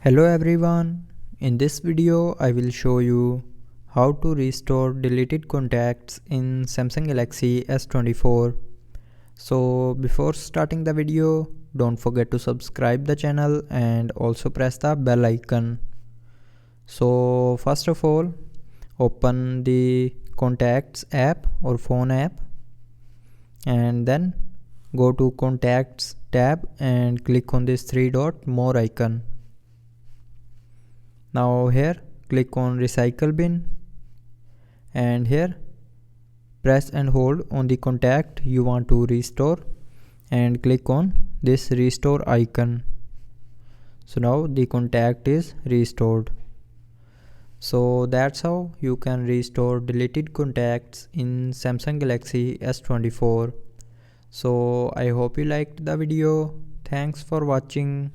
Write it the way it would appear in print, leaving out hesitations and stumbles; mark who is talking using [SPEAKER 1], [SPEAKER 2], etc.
[SPEAKER 1] Hello everyone, in this video I will show you how to restore deleted contacts in Samsung Galaxy S24. So before starting the video, don't forget to subscribe the channel and also press the bell icon. So first of all, open the contacts app or phone app and then go to contacts tab and click on this three dot more icon. Now here click on recycle bin and here press and hold on the contact you want to restore and click on this restore icon. So now the contact is restored. So that's how you can restore deleted contacts in Samsung Galaxy S24. So I hope you liked the video. Thanks for watching.